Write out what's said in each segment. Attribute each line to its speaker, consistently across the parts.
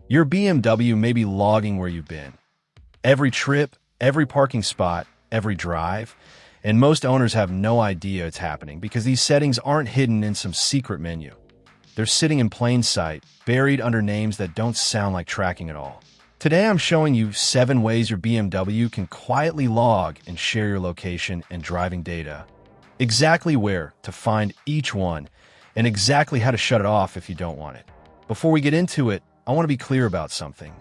Speaker 1: Your BMW may be logging where you've been. Every trip, every parking spot, every drive, and most owners have no idea it's happening because these settings aren't hidden in some secret menu. They're sitting in plain sight, buried under names that don't sound like tracking at all. Today I'm showing you 7 ways your BMW can quietly log and share your location and driving data. Exactly where to find each one, and exactly how to shut it off if you don't want it. Before we get into it, I want to be clear about something.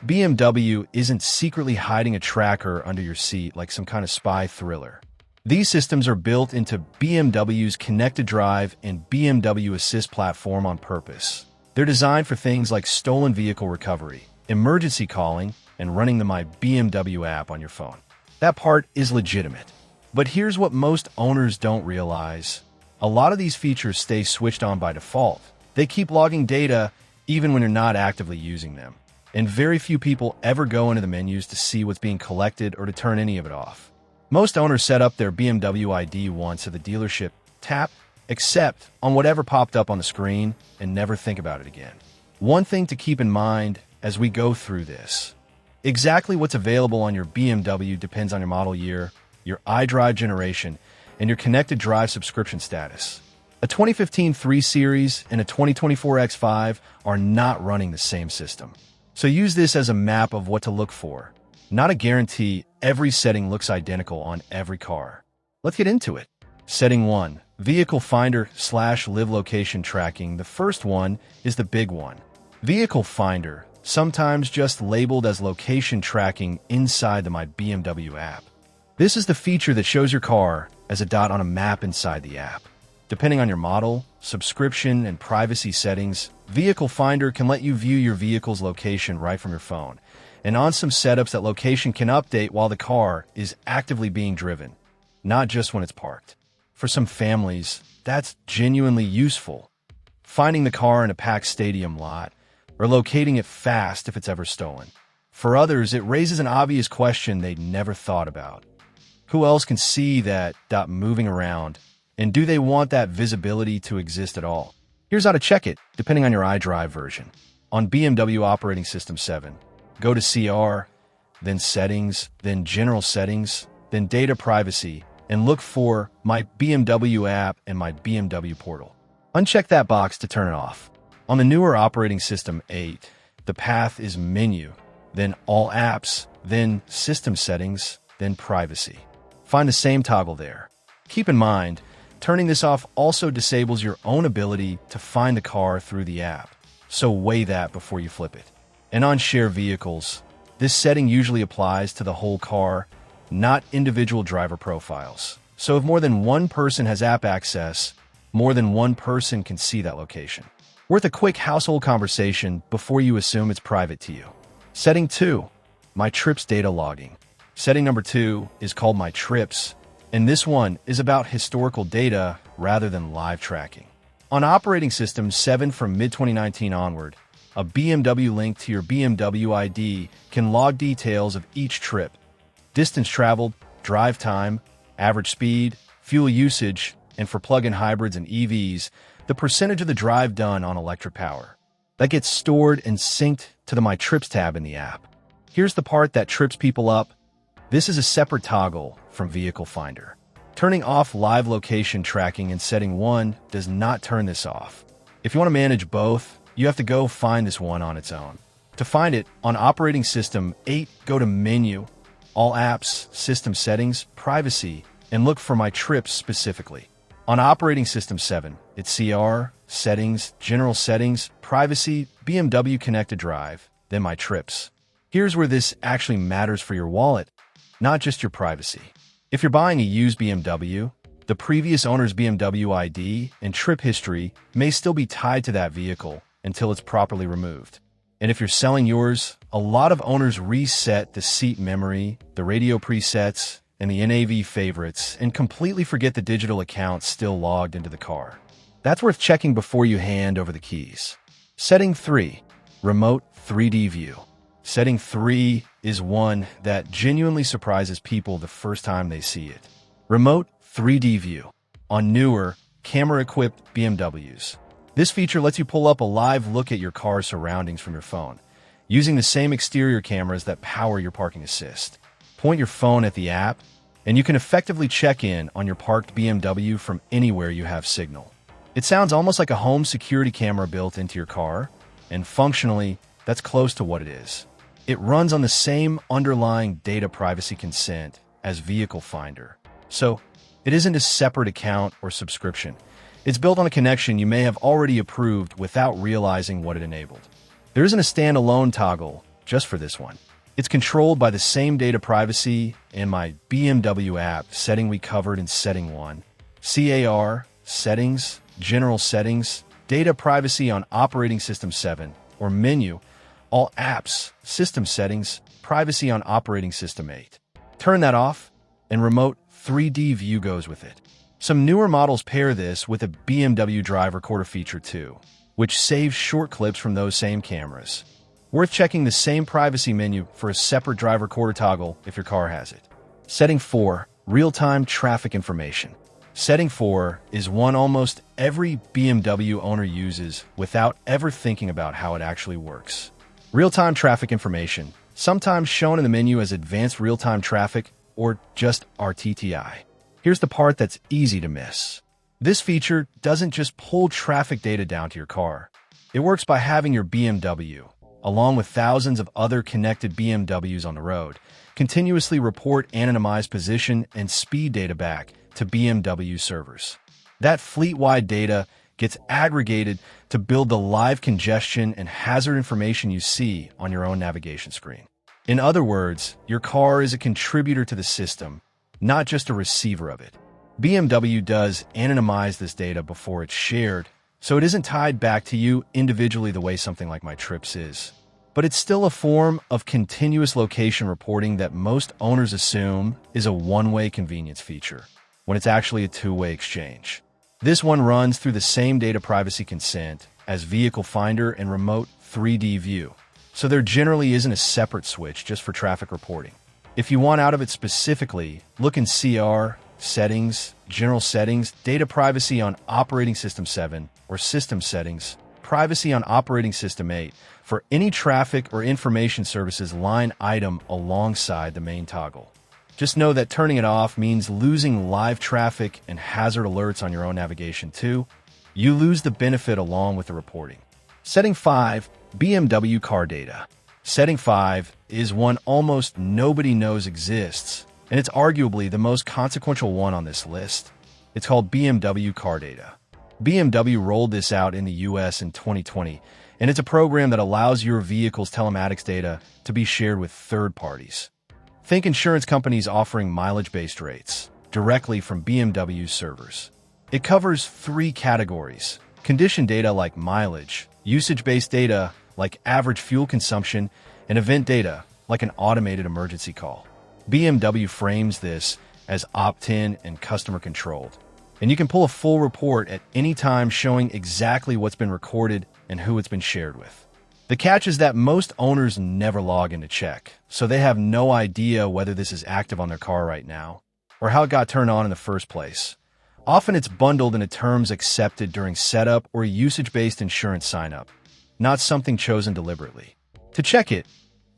Speaker 1: BMW isn't secretly hiding a tracker under your seat like some kind of spy thriller. These systems are built into BMW's ConnectedDrive and BMW Assist platform on purpose. They're designed for things like stolen vehicle recovery, emergency calling, and running the My BMW app on your phone. That part is legitimate. But here's what most owners don't realize. A lot of these features stay switched on by default. They keep logging data even when you're not actively using them. And very few people ever go into the menus to see what's being collected or to turn any of it off. Most owners set up their BMW ID once at the dealership, tap, accept on whatever popped up on the screen, and never think about it again. One thing to keep in mind as we go through this. Exactly what's available on your BMW depends on your model year, your iDrive generation, and your ConnectedDrive subscription status. A 2015 3 Series and a 2024 X5 are not running the same system. So use this as a map of what to look for. Not a guarantee every setting looks identical on every car. Let's get into it. Setting 1. Vehicle Finder / Live Location Tracking. The first one is the big one. Vehicle Finder, sometimes just labeled as location tracking inside the My BMW app. This is the feature that shows your car as a dot on a map inside the app. Depending on your model, subscription, and privacy settings, Vehicle Finder can let you view your vehicle's location right from your phone. And on some setups, that location can update while the car is actively being driven, not just when it's parked. For some families, that's genuinely useful. Finding the car in a packed stadium lot, or locating it fast if it's ever stolen. For others, it raises an obvious question they'd never thought about. Who else can see that dot moving around? And do they want that visibility to exist at all? Here's how to check it, depending on your iDrive version. On BMW Operating System 7, go to CR, then Settings, then General Settings, then Data Privacy, and look for My BMW app and My BMW portal. Uncheck that box to turn it off. On the newer Operating System 8, the path is Menu, then All Apps, then System Settings, then Privacy. Find the same toggle there. Keep in mind, turning this off also disables your own ability to find the car through the app, so weigh that before you flip it. And on Share Vehicles, this setting usually applies to the whole car, not individual driver profiles. So if more than one person has app access, more than one person can see that location. Worth a quick household conversation before you assume it's private to you. Setting 2. My Trips Data Logging. Setting number 2 is called My Trips, and this one is about historical data rather than live tracking. On Operating System 7 from mid-2019 onward, a BMW link to your BMW ID can log details of each trip: distance traveled, drive time, average speed, fuel usage, and for plug-in hybrids and EVs, the percentage of the drive done on electric power. That gets stored and synced to the My Trips tab in the app. Here's the part that trips people up. This is a separate toggle from Vehicle Finder. Turning off live location tracking in Setting 1 does not turn this off. If you want to manage both, you have to go find this one on its own. To find it, on Operating System 8, go to Menu, All Apps, System Settings, Privacy, and look for My Trips specifically. On Operating System 7, it's CR, Settings, General Settings, Privacy, BMW ConnectedDrive, then My Trips. Here's where this actually matters for your wallet, not just your privacy. If you're buying a used BMW, the previous owner's BMW ID and trip history may still be tied to that vehicle until it's properly removed. And if you're selling yours, a lot of owners reset the seat memory, the radio presets, and the NAV favorites and completely forget the digital account still logged into the car. That's worth checking before you hand over the keys. Setting 3. Remote 3D View. Setting 3 is one that genuinely surprises people the first time they see it. Remote 3D View on newer, camera-equipped BMWs. This feature lets you pull up a live look at your car's surroundings from your phone, using the same exterior cameras that power your parking assist. Point your phone at the app, and you can effectively check in on your parked BMW from anywhere you have signal. It sounds almost like a home security camera built into your car, and functionally, that's close to what it is. It runs on the same underlying data privacy consent as Vehicle Finder. So, it isn't a separate account or subscription. It's built on a connection you may have already approved without realizing what it enabled. There isn't a standalone toggle just for this one. It's controlled by the same data privacy and My BMW app setting we covered in Setting 1. CAR, Settings, General Settings, Data Privacy on Operating System 7, or Menu, All Apps, System Settings, Privacy on Operating System 8. Turn that off, and Remote 3D View goes with it. Some newer models pair this with a BMW Drive Recorder feature too, which saves short clips from those same cameras. Worth checking the same privacy menu for a separate drive recorder toggle if your car has it. Setting 4. Real-time traffic information. Setting 4 is one almost every BMW owner uses without ever thinking about how it actually works. Real-time traffic information, sometimes shown in the menu as advanced real-time traffic or just RTTI. Here's the part that's easy to miss. This feature doesn't just pull traffic data down to your car. It works by having your BMW, along with thousands of other connected BMWs on the road, continuously report anonymized position and speed data back to BMW servers. That fleet-wide data gets aggregated to build the live congestion and hazard information you see on your own navigation screen. In other words, your car is a contributor to the system, not just a receiver of it. BMW does anonymize this data before it's shared, so it isn't tied back to you individually the way something like My Trips is. But it's still a form of continuous location reporting that most owners assume is a one-way convenience feature, when it's actually a two-way exchange. This one runs through the same data privacy consent as Vehicle Finder and Remote 3D View, so there generally isn't a separate switch just for traffic reporting. If you want out of it specifically, look in CR, Settings, General Settings, Data Privacy on Operating System 7, or System Settings, Privacy on Operating System 8, for any traffic or information services line item alongside the main toggle. Just know that turning it off means losing live traffic and hazard alerts on your own navigation too. You lose the benefit along with the reporting. Setting 5. BMW CarData. Setting 5 is one almost nobody knows exists, and it's arguably the most consequential one on this list. It's called BMW CarData. BMW rolled this out in the US in 2020, and it's a program that allows your vehicle's telematics data to be shared with third parties. Think insurance companies offering mileage-based rates directly from BMW servers. It covers 3 categories: condition data like mileage, usage-based data like average fuel consumption, and event data like an automated emergency call. BMW frames this as opt-in and customer-controlled, and you can pull a full report at any time showing exactly what's been recorded and who it's been shared with. The catch is that most owners never log in to check, so they have no idea whether this is active on their car right now, or how it got turned on in the first place. Often it's bundled into terms accepted during setup or a usage-based insurance sign-up, not something chosen deliberately. To check it,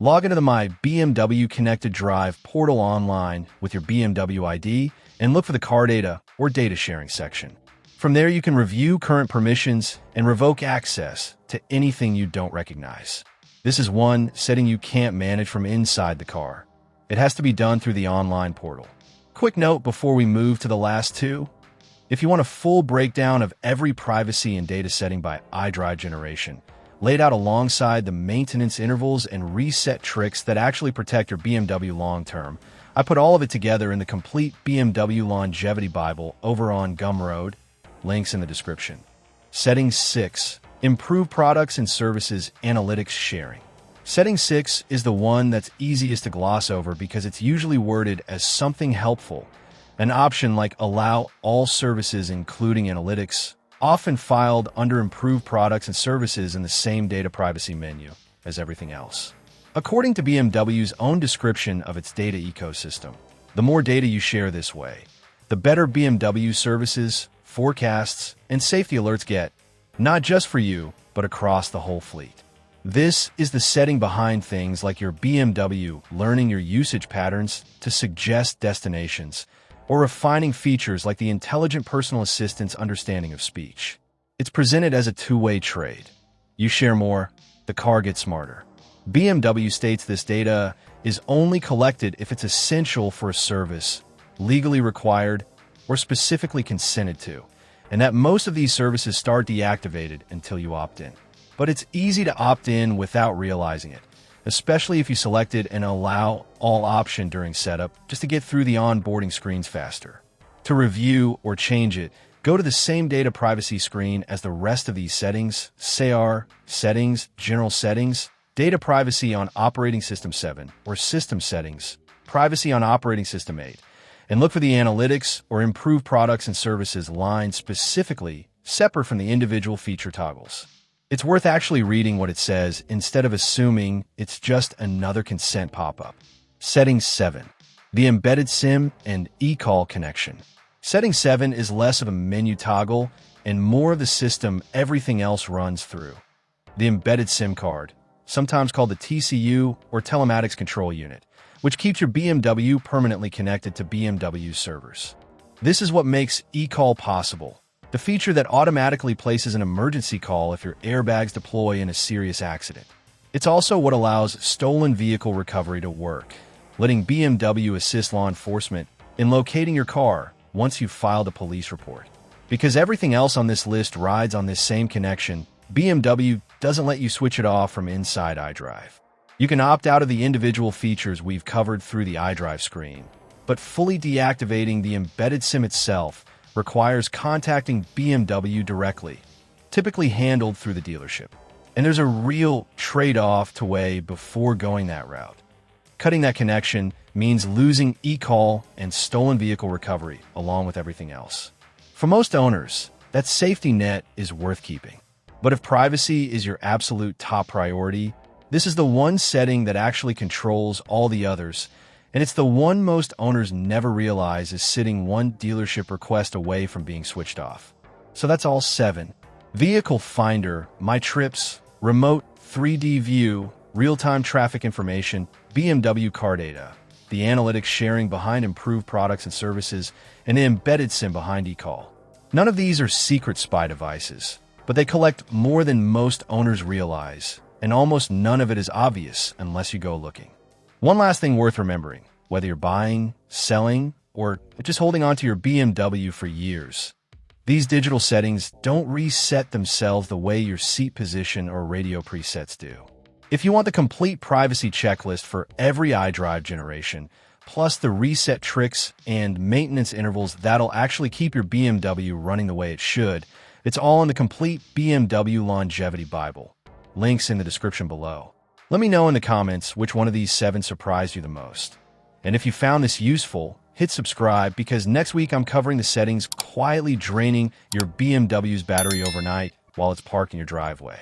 Speaker 1: log into the My BMW ConnectedDrive portal online with your BMW ID and look for the CarData or data sharing section. From there, you can review current permissions and revoke access to anything you don't recognize. This is one setting you can't manage from inside the car. It has to be done through the online portal. Quick note before we move to the last 2. If you want a full breakdown of every privacy and data setting by iDrive generation, laid out alongside the maintenance intervals and reset tricks that actually protect your BMW long-term, I put all of it together in the complete BMW Longevity Bible over on Gumroad. Links in the description. Setting 6. Improve products and services analytics sharing. Setting 6 is the one that's easiest to gloss over because it's usually worded as something helpful. An option like allow all services including analytics, often filed under improved products and services in the same data privacy menu as everything else. According to BMW's own description of its data ecosystem, the more data you share this way, the better BMW services, forecasts, and safety alerts get, not just for you, but across the whole fleet. This is the setting behind things like your BMW learning your usage patterns to suggest destinations, or refining features like the intelligent personal assistant's understanding of speech. It's presented as a two-way trade. You share more, the car gets smarter. BMW states this data is only collected if it's essential for a service, legally required, or specifically consented to, and that most of these services start deactivated until you opt in. But it's easy to opt in without realizing it, especially if you selected an Allow All option during setup just to get through the onboarding screens faster. To review or change it, go to the same data privacy screen as the rest of these settings, SAR, Settings, General Settings, Data Privacy on Operating System 7, or System Settings, Privacy on Operating System 8, and look for the Analytics or Improved Products and Services line specifically separate from the individual feature toggles. It's worth actually reading what it says instead of assuming it's just another consent pop-up. Setting 7. The Embedded SIM and eCall Connection. Setting 7 is less of a menu toggle and more of the system everything else runs through. The Embedded SIM card, sometimes called the TCU or Telematics Control Unit, which keeps your BMW permanently connected to BMW servers. This is what makes eCall possible. The feature that automatically places an emergency call if your airbags deploy in a serious accident. It's also what allows stolen vehicle recovery to work, letting BMW assist law enforcement in locating your car once you've filed a police report. Because everything else on this list rides on this same connection, BMW doesn't let you switch it off from inside iDrive. You can opt out of the individual features we've covered through the iDrive screen, but fully deactivating the embedded SIM itself requires contacting BMW directly, typically handled through the dealership. And there's a real trade-off to weigh before going that route. Cutting that connection means losing eCall and stolen vehicle recovery along with everything else. For most owners, that safety net is worth keeping. But if privacy is your absolute top priority, this is the one setting that actually controls all the others, and it's the one most owners never realize is sitting one dealership request away from being switched off. So that's all 7. Vehicle Finder, My Trips, Remote 3D View, Real-Time Traffic Information, BMW CarData, the analytics sharing behind improved products and services, and the embedded SIM behind eCall. None of these are secret spy devices, but they collect more than most owners realize, and almost none of it is obvious unless you go looking. One last thing worth remembering, whether you're buying, selling, or just holding on to your BMW for years, these digital settings don't reset themselves the way your seat position or radio presets do. If you want the complete privacy checklist for every iDrive generation, plus the reset tricks and maintenance intervals that'll actually keep your BMW running the way it should, it's all in the complete BMW Longevity Bible. Links in the description below. Let me know in the comments which one of these 7 surprised you the most. And if you found this useful, hit subscribe because next week I'm covering the settings quietly draining your BMW's battery overnight while it's parked in your driveway.